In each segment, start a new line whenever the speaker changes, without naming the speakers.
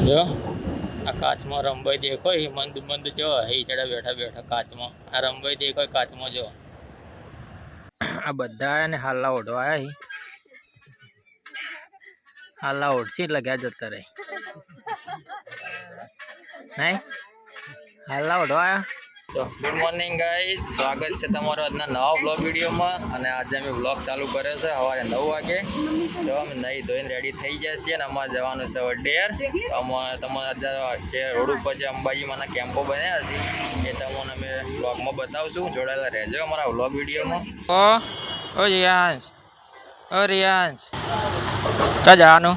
જો આ કાચમાં રંભાઈ દેખો એ મંદ મંદ જો એ ચડે બેઠા બેઠા કાચમાં આ રંભાઈ દેખો કાચમાં જો આ બધા ને હાલા ઓઢવા આવ્યા હાલા ઓઢશી એટલે ક્યાં જતા રહે નહીં હાલા ઓઢવા આવ્યા તો ગુડ મોર્નિંગ ગાઈઝ, સ્વાગત છે તમારો આજના નવા બ્લોગ વિડીયોમાં. અને આજે અમે બ્લોગ ચાલુ કર્યો છે સવારે 9 વાગે. તો અમે નહીં ધોઈને રેડી થઈ જાય છીએ અને અમારે જવાનું છે વઢેર. તમારે જે રોડ ઉપર જે અંબાજીમાંના કેમ્પો બન્યા છે એ તમને અમે બ્લોગમાં બતાવશું. જોડાયેલા રહેજો અમારા બ્લોગ વિડીયોમાં. ઓ રિયાંશ, ઓ રિયાંશ, ક્યાં જવાનું?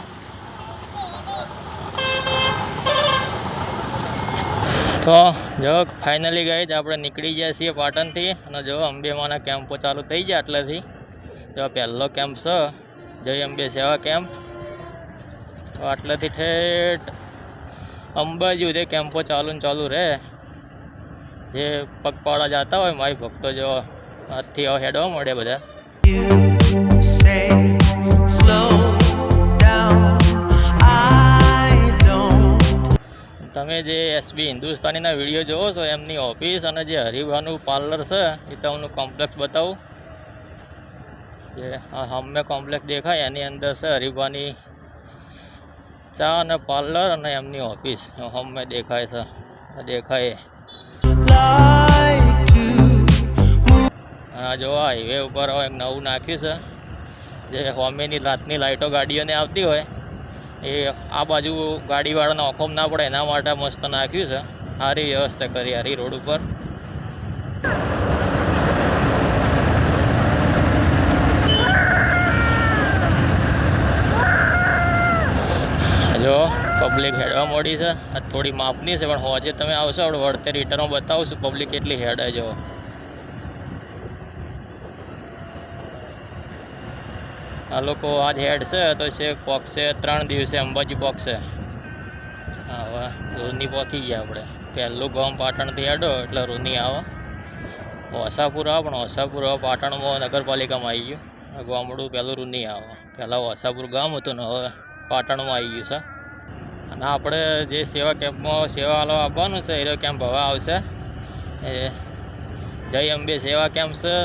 તો જો ફાઇનલી ગઈ આપણે નીકળી ગયા છીએ પાટણથી. અને જો અંબેમાના કેમ્પો ચાલુ થઈ ગયા એટલેથી. જો પહેલો કેમ્પ છે જય અંબે સેવા કેમ્પ. તો આટલેથી ઠેઠ અંબાજી સુધી કેમ્પો ચાલુ રહે. જે પગપાળા જતા હોય મારી ભક્તો જો હાથથી હેડવા મળે બધા. તમે જે એસબી હિન્દુસ્તાનીના વિડીયો જોવો છો એમની ઓફિસ અને જે હરિભાનું પાર્લર છે એ તમને કોમ્પ્લેક્સ બતાવું. જે હમે કોમ્પ્લેક્સ દેખાય એની અંદર છે હરિભાની ચા અને પાર્લર અને એમની ઓફિસ હમે દેખાય છે. દેખાય હા જો હાઈવે ઉપર એક નવું નાખ્યું છે. જે હોમેની રાતની લાઇટો ગાડીઓને આવતી હોય એ આ બાજુ ગાડીવાળાને ઓખોમ ના પડે એના માટે મસ્ત નાખ્યું છે. સારી વ્યવસ્થા કરી હારી રોડ ઉપર. જો પબ્લિક હેડવા મળી છે. આ થોડી માપની છે પણ હોજે તમે આવશો આપણે વળતે રિટર્નમાં બતાવશું પબ્લિક કેટલી હેડે. જો આ લોકો આજ હેડ છે તો છે પોકશે 3 દિવસે અંબાજી પોકશે. હા હવે રૂની પોકી ગયા આપણે. પહેલું ગામ પાટણથી હેડો એટલે રૂની આવે. હોસાપુર આવે પણ હોસાપુર હવે પાટણમાં નગરપાલિકામાં આવી ગયું. ગામડું પહેલું રૂની આવે. પહેલાં હોસાપુર ગામ હતું ને હવે પાટણમાં આવી ગયું છે. અને આપણે જે સેવા કેમ્પમાં સેવા વાળો આપવાનું છે એ કેમ્પ હવે આવશે. એ જય અંબે સેવા કેમ્પ છે.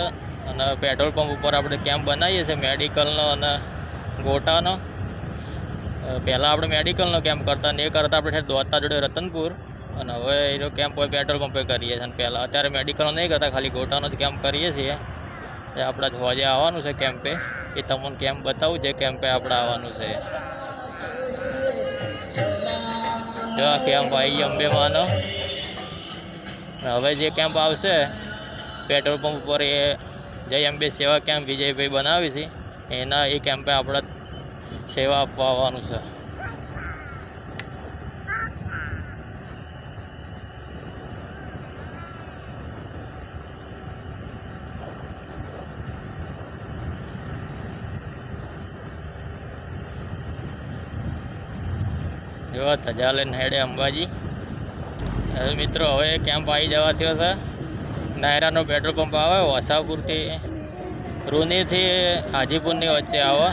અને પેટ્રોલ પંપ ઉપર આપણે કેમ્પ બનાવીએ છીએ મેડિકલનો અને ગોટાનો. પહેલાં આપણે મેડિકલનો કેમ્પ કરતા ને એ કરતાં આપણે દોતા જોડે રતનપુર. અને હવે એનો કેમ્પ હોય પેટ્રોલ પંપે કરીએ છીએ. અને પહેલાં અત્યારે મેડિકલનો નહીં કરતા ખાલી ગોટાનો જ કેમ્પ કરીએ છીએ. એ આપણે હોજે આવવાનું છે કેમ્પે. એ તમને કેમ્પ બતાવું જે કેમ્પે આપણે આવવાનું છે. જો આ કેમ્પ આવી અંબેમાનો. હવે જે કેમ્પ આવશે પેટ્રોલ પંપ ઉપર એ જય અંબે સેવા કેમ્પ વિજયભાઈ બનાવી છે એના એ કેમ્પે આપણે સેવા આપવા આવવાનું છે. જો ધજા લઈને હેડે અંબાજી. હવે મિત્રો હવે કેમ્પ આવી જવા થયો છે. નાયરાનો પેટ્રોલ પંપ આવે વસાપુરથી રૂનીથી હાજીપુરની વચ્ચે આવે.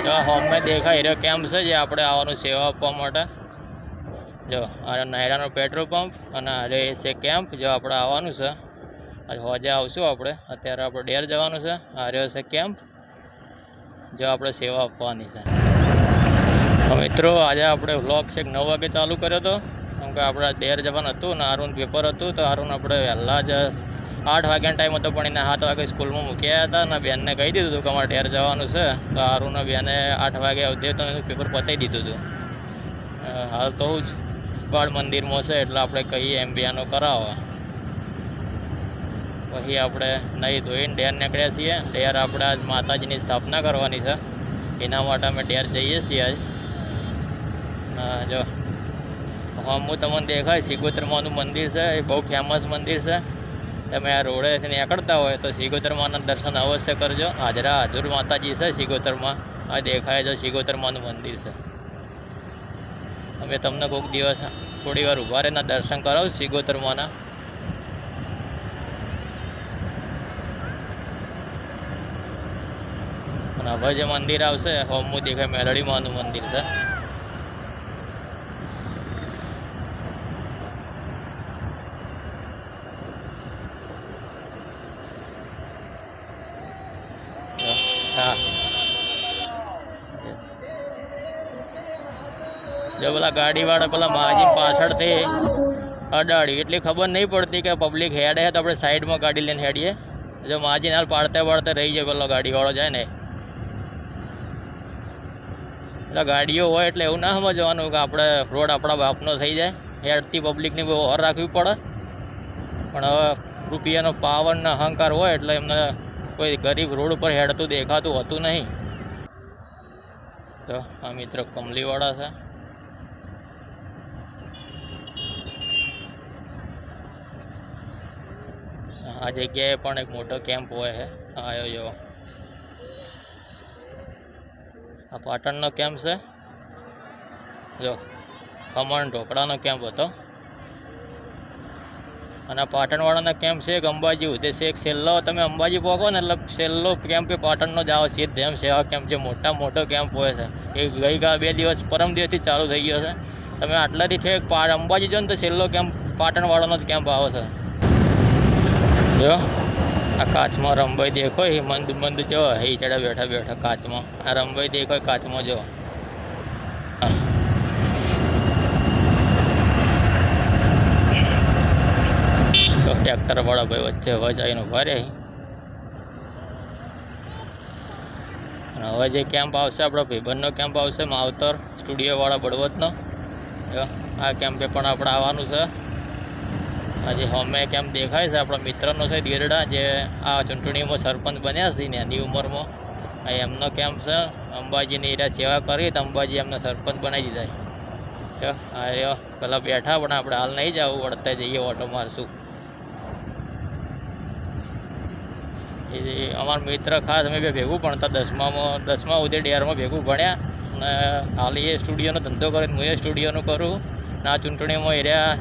જો હોમે દેખાય એ કેમ્પ છે જે આપણે આવવાનું સેવા આપવા માટે. જો આ નાયરાનો પેટ્રોલ પંપ અને અરે છે કેમ્પ જો આપણે આવવાનું છે. હોજે આવશું આપણે. અત્યારે આપણે ડેર જવાનું છે. આ રહ્યો છે કેમ્પ જો આપણે સેવા આપવાની છે. તો મિત્રો આજે આપણે વ્લોગ છે 9 વાગે ચાલુ કર્યો હતો. કેમ કે આપણે ડેર જવાનું હતું ને આરુન પેપર હતું તો આરુન આપણે વહેલા જ 8 વાગ્યાનો ટાઈમ હતો પણ એને 7 વાગે સ્કૂલમાં મૂક્યા હતા. અને બેનને કહી દીધું હતું કે અમારે ડેર જવાનું છે. તો આરુને બેને 8 વાગે આવતી તો એનું પેપર પતાવી દીધું હતું. હાલ તો હું જ ગોળ મંદિરમાં છે એટલે આપણે કહીએ એમ બેનો કરાવો. પછી આપણે નહીં ધોઈને ડેર નીકળ્યા છીએ. ડેર આપણે આજ માતાજીની સ્થાપના કરવાની છે એના માટે અમે ડેર જઈએ છીએ આજ. જો હું તમને દેખાય સિગોતરમાનું મંદિર છે. એ બહુ ફેમસ મંદિર છે. તમે આ રોડેથી નીકળતા હોય તો સિગોતરમાના દર્શન અવશ્ય કરજો. હાજરા હાજુર માતાજી છે સિગોતરમાં. આ દેખાય છે સિગોતરમાનું મંદિર છે. અમે તમને કોઈક દિવસ થોડી વાર ઊભા રહીને દર્શન કરાવું સિગોતરમાના. અને હવે જે મંદિર આવશે હોમું દેખાય મેલડી માનું મંદિર છે. હા જો પેલા ગાડીવાળા પેલા માજી પાછળથી અડાડી એટલી ખબર નહીં પડતી કે પબ્લિક હેડે તો આપણે સાઈડમાં ગાડી લઈને હેડીએ. જો માજીને હાલ પાડતે રહી જાય પેલો ગાડીવાળો જાય ને. એટલે ગાડીઓ હોય એટલે એવું ના સમજવાનું કે આપણે રોડ આપણા બાપનો થઈ જાય. હેડતી પબ્લિકની બહુ ઓર રાખવી પડે. પણ હવે રૂપિયાનો પાવર ને અહંકાર હોય એટલે એમને કોઈ ગરીબ રોડ ઉપર હેડતું દેખાતું હોતું નહીં. તો આ મિત્ર કમલીવાળા છે. આ જગ્યાએ પણ એક મોટો કેમ્પ હોય છે. આવ્યો જો આ પાટણનો કેમ્પ છે. જો ખમણ ઢોકળાનો કેમ્પ હતો. અને પાટણવાળાના કેમ્પ છે એક અંબાજી ઉદ્દેશ્ય એક છેલ્લો તમે અંબાજી પહોંચો ને એટલે છેલ્લો કેમ્પ એ પાટણનો જ આવે સીધ એમ સેવા કેમ્પ જે મોટો કેમ્પ હોય છે. એ ગઈકાલ 2 દિવસ પરમ દિવસથી ચાલુ થઈ ગયો છે. તમે આટલાથી ઠેક અંબાજી જો ને તો છેલ્લો કેમ્પ પાટણવાળાનો જ કેમ્પ આવે છે. જો આ કાચમાં રમભાઈ દેખો એ મંદ જો એ ચડા બેઠા કાચમાં આ રમભાઈ દેખો કાચમાં જો. ટ્રેક્ટર વાળા ભાઈ વચ્ચે હવે જઈને ઉભા રહે. અને હવે જે કેમ્પ આવશે આપણો ભાઈબંધનો કેમ્પ આવશે માવતર સ્ટુડિયો વાળા બળવતનો. આ કેમ્પે પણ આપણે આવવાનું છે. આજે હોમે કેમ્પ દેખાય છે આપણા મિત્રનો છે દેરડા જે આ ચૂંટણીમાં સરપંચ બન્યા છે ને એની ઉંમરમાં. આ એમનો કેમ્પ છે. અંબાજીની એરિયા સેવા કરી તો અંબાજી એમને સરપંચ બનાવી દીધા. હા પેલા બેઠા પણ આપણે હાલ નહીં જવું વળતા જઈએ ઓટો મારશું. એ અમારા મિત્ર ખાસ અમે બે ભેગું ભણતા 10મા સુધી ડેરમાં ભેગું ભણ્યા. અને હાલ એ સ્ટુડિયોનો ધંધો કરીને હું એ સ્ટુડિયોનું કરું. અને આ ચૂંટણીમાં એરિયા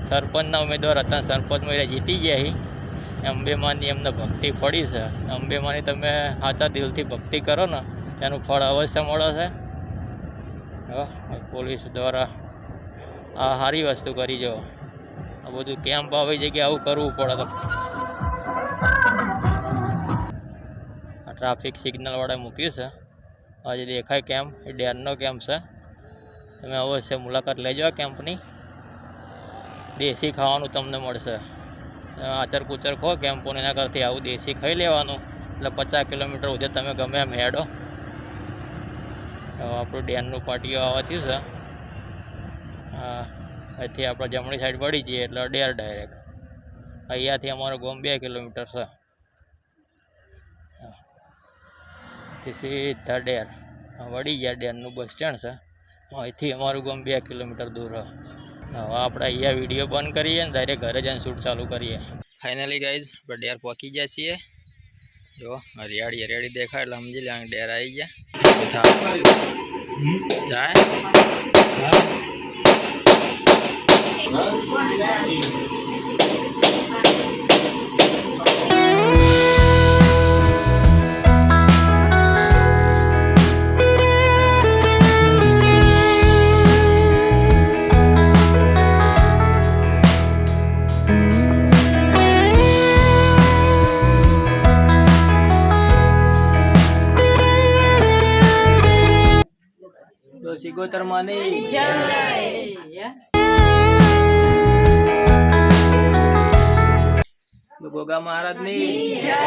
સરપંચના ઉમેદવાર હતા. સરપંચમાં એરિયા જીતી ગયા. અંબેમાની એમને ભક્તિ ફળી છે. અંબેમાની તમે સાચા દિલથી ભક્તિ કરો ને એનું ફળ અવશ્ય મળે છે. પોલીસ દ્વારા આ સારી વસ્તુ કરી જો. આ બધું કેમ્પ આવી જગ્યાએ આવું કરવું પડે તો. આ ટ્રાફિક સિગ્નલવાળાએ મૂક્યું છે. આજે દેખાય કેમ્પ એ ડેરનો કેમ્પ છે. તમે અવશ્ય મુલાકાત લેજો આ કેમ્પની. દેશી ખાવાનું તમને મળશે. આચર કુચર ખો કેમ્પોને એના કરતી આવું દેશી ખાઈ લેવાનું એટલે 50 કિલોમીટર સુધી તમે ગમે એમ હેડો. આપણું ડેનનું પાટીઓ આવવા થયું છે. હા અહીંથી આપણે જમણી સાઈડ વળી જઈએ એટલે ડેર ડાયરેક્ટ. અહીંયાથી અમારું ગામ 2 કિલોમીટર છે. સીધા ડેર વળી ગયા. ડેરનું બસ સ્ટેન્ડ છે. અહીંથી અમારું ગામ 2 કિલોમીટર દૂર છે. હવે આપણે અહીંયા વિડીયો બંધ કરીએ ને ડાયરેક્ટ ઘરે જઈને શૂટ ચાલુ કરીએ. ફાઇનલી ગાઈઝ આપણે ડેર પહોંચી ગયા છીએ. જો હરિયાળી દેખાય એટલે સમજી લે ડેર આવી ગયા. જાય સિગોતર માની જય. ગોગા મહારાજની જય.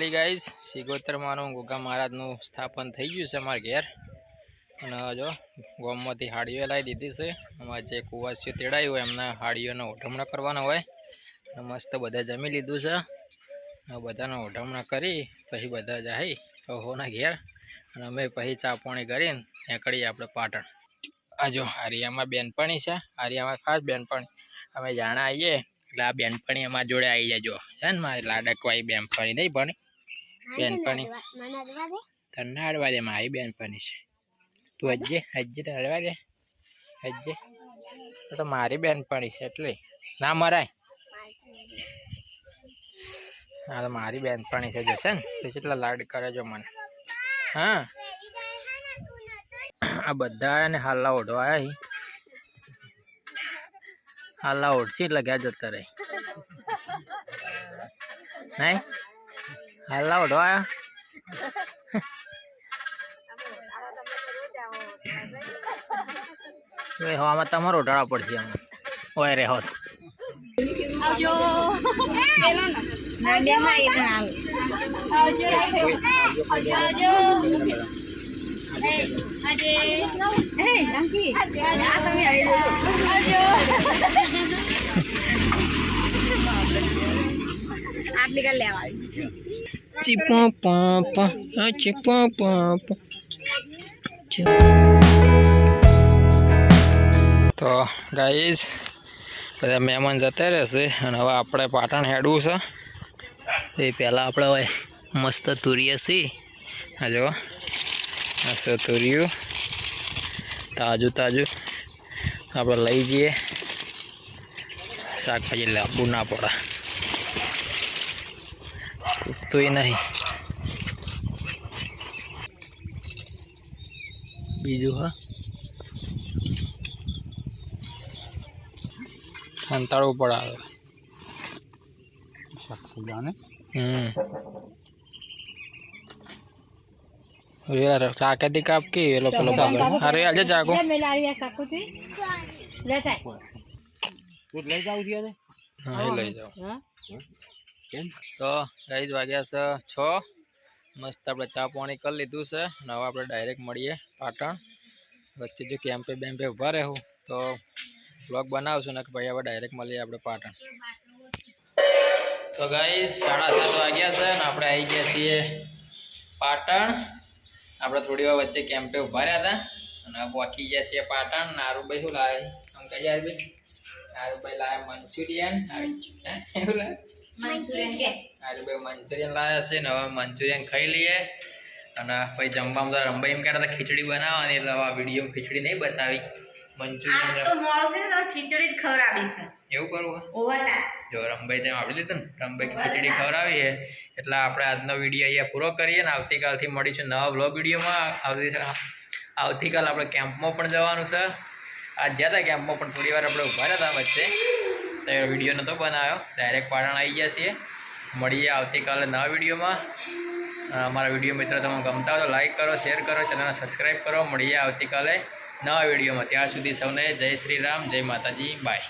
ફાઇનલી ગાઈઝ સિગોતરમાંનું ગોગા મહારાજનું સ્થાપન થઈ ગયું છે અમારા ઘેર. અને જો ગોમમાંથી હાડીઓ લાવી દીધી છે. અમારે જે કુવાસીઓ તેડાયું હોય એમના હાડીઓનો ઓઢમણા કરવાનો હોય. અને મસ્ત બધા જમી લીધું છે. બધાનો ઓઢમણા કરી પછી બધા જાય ઓહોના ઘેર. અને અમે પછી ચા પાણી કરીને નીકળીએ આપણે પાટણ. આ જો આરિયામાં બેનપણી છે. આરિયામાં ખાસ બેનપણી અમે જાણા આવીએ એટલે આ બેનપણી અમારા જોડે આવી જાય. છે ને મારી લાડકવાઈ બેનપણી નહીં પણ બેનપણી તને હડવા દે. મારી બેનપણી છે. તું હજ્જે તો હડવા દે. હજ્જે તો મારી બેનપણી છે એટલે ના મરાય. હા તો મારી બેનપણી છે જશે ને તો કેટલા લાડ કરે જો મને. હા આ બધા ને હાલલા ઓઢવા આવ્યા. હાલલા ઓઢશી એટલે ઘેર જતા રહે નહીં. હાલલા ઓઢવા આવ્યા હવામાં તમારે ઓઢાડવા પડશે. અમે ઓય રે હોસ તો ગાઈઝ બધા મહેમાન જતા રહેશે. અને હવે આપણે પાટણ હેડવું છે. એ પહેલાં આપણે હવે મસ્ત તુરીએ છીએ. હા જો મસ્ત તુર્યું તાજું આપણે લઈ જઈએ. શાકભાજી લાવવું ના પડે તોય નહીં. બીજું હા સંતાડવું પડે યાર. ચાકેથી કાપ કે એ લોકો અરે આજે ચાકુ લઈ જાઓ. તો ગાઈઝ વાગ્યા છે 6. મસ્ત આપણે ચા પાણી કરી લીધું છે. અને હવે આપણે ડાયરેક્ટ મળીએ પાટણ. વચ્ચે જો કેમ્પે બેમ્પે ઊભા રહેવું તો બ્લોગ બનાવશું ને કે ભાઈ હવે ડાયરેક્ટ મળીએ આપણે પાટણ. તો ગાઈઝ 7:30 વાગ્યા છે ને આપણે આવી ગયા છીએ પાટણ. આપણે થોડી વાર વચ્ચે કેમ્પે ઊભા રહ્યા હતા અને પહોંચી ગયા છીએ પાટણ. નારુભાઈ શું લાવે આમ કઈ યારભાઈ? નારુભાઈ લાવે મંચુરિયન. એવું લાવે નારુભાઈ મંચુરિયન લાવ્યા છે ને હવે મંચુરિયન ખાઈ લઈએ. અને પછી જમવામાં તો રંભાઈ એમ કહેતા હતા ખીચડી બનાવવાની એટલે હવે વિડીયો ખીચડી નહીં બતાવી. મંચુરિયન ખીચડી જ ખવડાવી છે. એવું કરવું જો રંભાઈ તેમ આપી લીધું ને રંભાઈ ખીચડી ખવડાવી છે. એટલે આપણે આજનો વિડીયો અહીંયા પૂરો કરીએ ને આવતીકાલથી મળીશું નવા બ્લોગ વિડીયોમાં. આવતીકાલ આપણે કેમ્પમાં પણ જવાનું છે. આજ ગયા હતા કેમ્પમાં પણ થોડી વાર આપણે ઊભા રહ્યા હતા વચ્ચે તો વિડીયો નહોતો બનાવ્યો. ડાયરેક્ટ પાટણ આવી ગયા છીએ. મળીએ આવતીકાલે નવા વિડીયોમાં. અમારા વિડીયો મિત્રો તમે ગમતા હોય તો લાઈક કરો, શેર કરો, ચેનલને સબસ્ક્રાઈબ કરો. મળીએ આવતીકાલે નવા વિડીયોમાં. ત્યાર સુધી સૌને જય શ્રી રામ, જય માતાજી, બાય.